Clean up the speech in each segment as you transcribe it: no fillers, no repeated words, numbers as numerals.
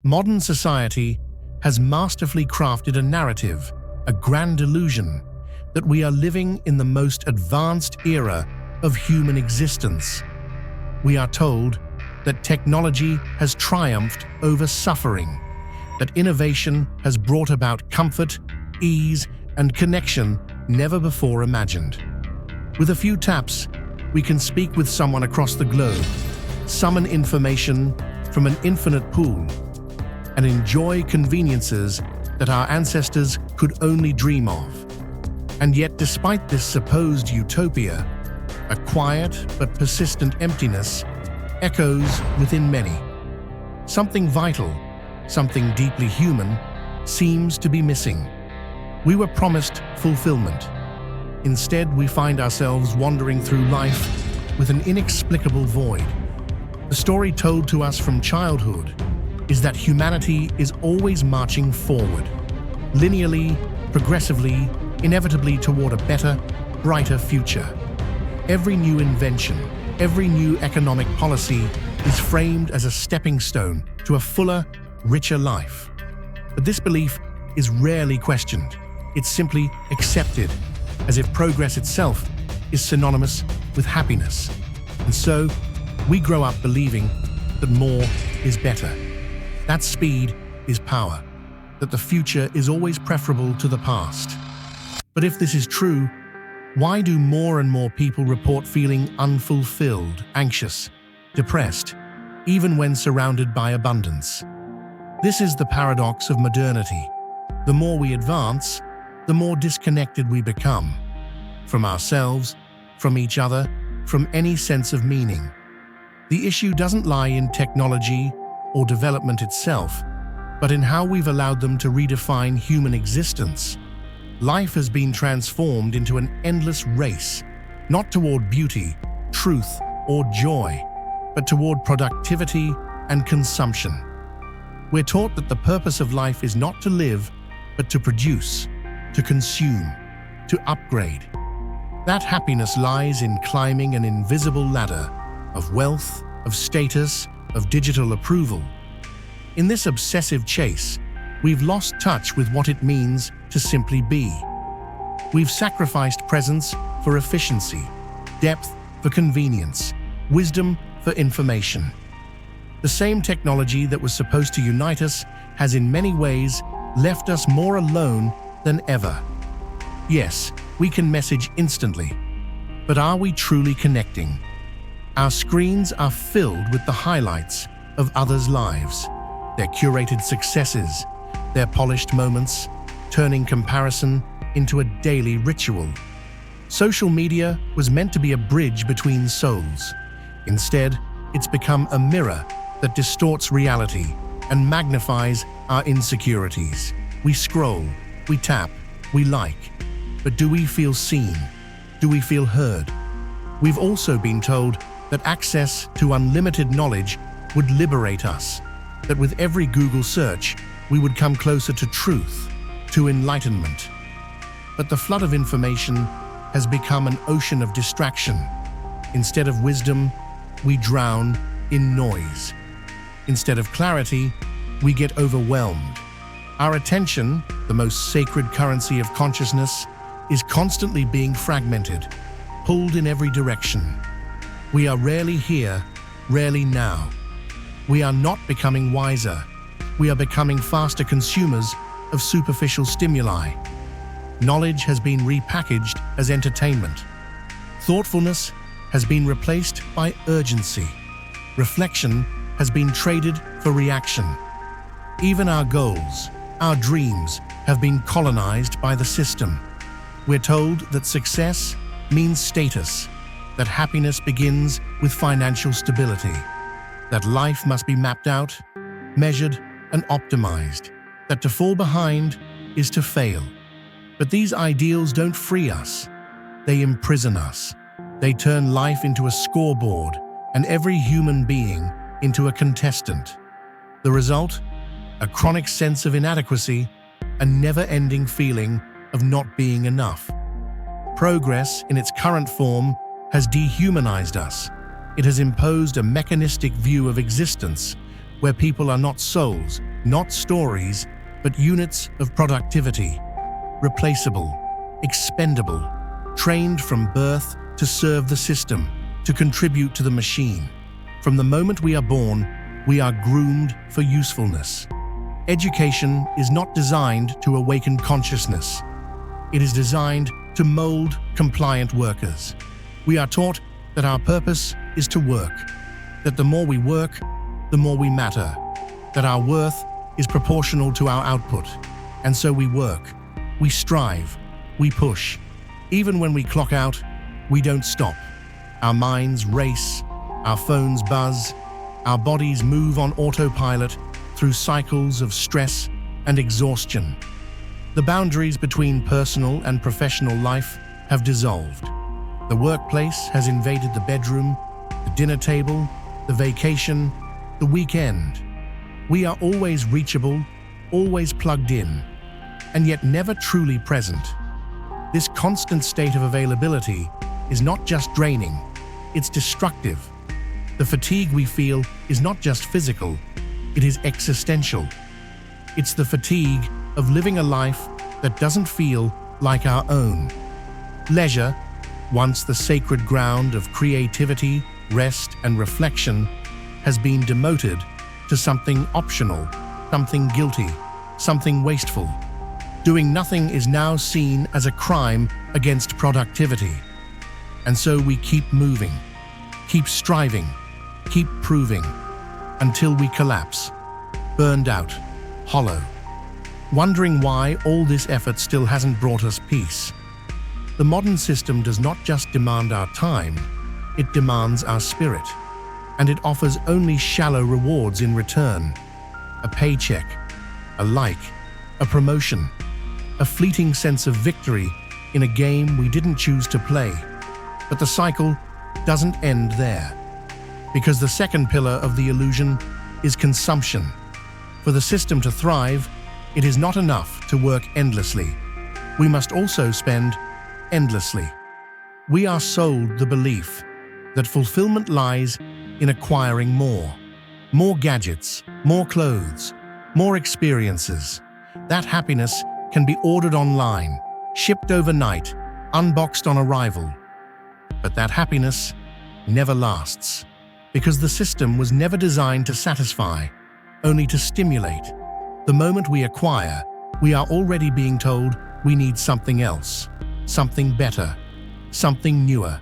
Modern society has masterfully crafted a narrative, a grand illusion, that we are living in the most advanced era of human existence. We are told that technology has triumphed over suffering, that innovation has brought about comfort, ease, and connection never before imagined. With a few taps, we can speak with someone across the globe, summon information from an infinite pool, and enjoy conveniences that our ancestors could only dream of. And yet, despite this supposed utopia, a quiet but persistent emptiness echoes within many. Something vital, something deeply human, seems to be missing. We were promised fulfillment. Instead, we find ourselves wandering through life with an inexplicable void. The story told to us from childhood is that humanity is always marching forward, linearly, progressively, inevitably toward a better, brighter future. Every new invention, every new economic policy is framed as a stepping stone to a fuller, richer life. But this belief is rarely questioned. It's simply accepted, as if progress itself is synonymous with happiness. And so, we grow up believing that more is better, that speed is power, that the future is always preferable to the past. But if this is true, why do more and more people report feeling unfulfilled, anxious, depressed, even when surrounded by abundance? This is the paradox of modernity. The more we advance, the more disconnected we become from ourselves, from each other, from any sense of meaning. The issue doesn't lie in technology or development itself, but in how we've allowed them to redefine human existence. Life has been transformed into an endless race, not toward beauty, truth, or joy, but toward productivity and consumption. We're taught that the purpose of life is not to live, but to produce, to consume, to upgrade. That happiness lies in climbing an invisible ladder of wealth, of status, of digital approval. In this obsessive chase, we've lost touch with what it means to simply be. We've sacrificed presence for efficiency, depth for convenience, wisdom for information. The same technology that was supposed to unite us has in many ways left us more alone than ever. Yes, we can message instantly, but are we truly connecting? Our screens are filled with the highlights of others' lives, their curated successes, their polished moments, turning comparison into a daily ritual. Social media was meant to be a bridge between souls. Instead, it's become a mirror that distorts reality and magnifies our insecurities. We scroll, we tap, we like, but do we feel seen? Do we feel heard? We've also been told that access to unlimited knowledge would liberate us, that with every Google search, we would come closer to truth, to enlightenment. But the flood of information has become an ocean of distraction. Instead of wisdom, we drown in noise. Instead of clarity, we get overwhelmed. Our attention, the most sacred currency of consciousness, is constantly being fragmented, pulled in every direction. We are rarely here, rarely now. We are not becoming wiser. We are becoming faster consumers of superficial stimuli. Knowledge has been repackaged as entertainment. Thoughtfulness has been replaced by urgency. Reflection has been traded for reaction. Even our goals, our dreams, have been colonized by the system. We're told that success means status, that happiness begins with financial stability, that life must be mapped out, measured, and optimized, that to fall behind is to fail. But these ideals don't free us. They imprison us. They turn life into a scoreboard and every human being into a contestant. The result? A chronic sense of inadequacy, a never-ending feeling of not being enough. Progress, in its current form, has dehumanized us. It has imposed a mechanistic view of existence, where people are not souls, not stories, but units of productivity, replaceable, expendable, trained from birth to serve the system, to contribute to the machine. From the moment we are born, we are groomed for usefulness. Education is not designed to awaken consciousness. It is designed to mold compliant workers. We are taught that our purpose is to work, that the more we work, the more we matter, that our worth is proportional to our output. And so we work, we strive, we push. Even when we clock out, we don't stop. Our minds race, our phones buzz, our bodies move on autopilot through cycles of stress and exhaustion. The boundaries between personal and professional life have dissolved. The workplace has invaded the bedroom, the dinner table, the vacation, the weekend. We are always reachable, always plugged in, and yet never truly present. This constant state of availability is not just draining, it's destructive. The fatigue we feel is not just physical, it is existential. It's the fatigue of living a life that doesn't feel like our own. Leisure, once the sacred ground of creativity, rest, and reflection, has been demoted to something optional, something guilty, something wasteful. Doing nothing is now seen as a crime against productivity. And so we keep moving, keep striving, keep proving, until we collapse, burned out, hollow, wondering why all this effort still hasn't brought us peace. The modern system does not just demand our time, it demands our spirit, and it offers only shallow rewards in return. A paycheck, a like, a promotion, a fleeting sense of victory in a game we didn't choose to play. But the cycle doesn't end there, because the second pillar of the illusion is consumption. For the system to thrive, it is not enough to work endlessly. We must also spend endlessly. We are sold the belief that fulfillment lies in acquiring more gadgets, more clothes, more experiences. That happiness can be ordered online, shipped overnight, unboxed on arrival. But that happiness never lasts, because the system was never designed to satisfy, only to stimulate. The moment we acquire, we are already being told we need something else, something better, something newer.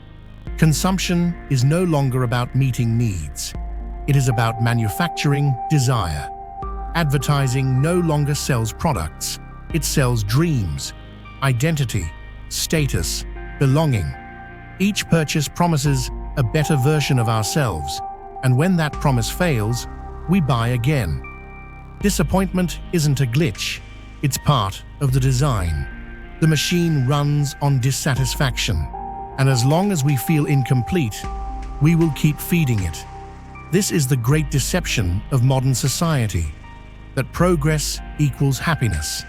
Consumption is no longer about meeting needs. It is about manufacturing desire. Advertising no longer sells products. It sells dreams, identity, status, belonging. Each purchase promises a better version of ourselves, and when that promise fails, we buy again. Disappointment isn't a glitch, it's part of the design. The machine runs on dissatisfaction, and as long as we feel incomplete, we will keep feeding it. This is the great deception of modern society, that progress equals happiness,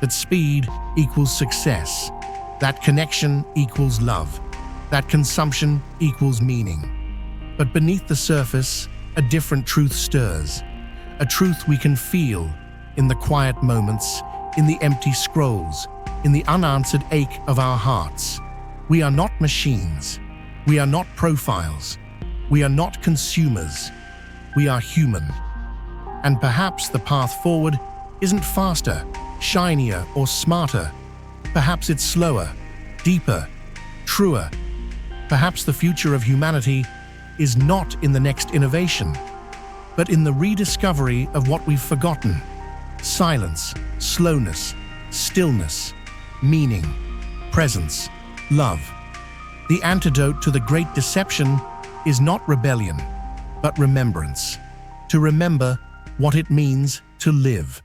that speed equals success, that connection equals love, that consumption equals meaning. But beneath the surface, a different truth stirs, a truth we can feel in the quiet moments, in the empty scrolls, in the unanswered ache of our hearts. We are not machines. We are not profiles. We are not consumers. We are human. And perhaps the path forward isn't faster, shinier, or smarter. Perhaps it's slower, deeper, truer. Perhaps the future of humanity is not in the next innovation, but in the rediscovery of what we've forgotten. Silence, slowness, stillness, meaning, presence, love. The antidote to the great deception is not rebellion, but remembrance. To remember what it means to live.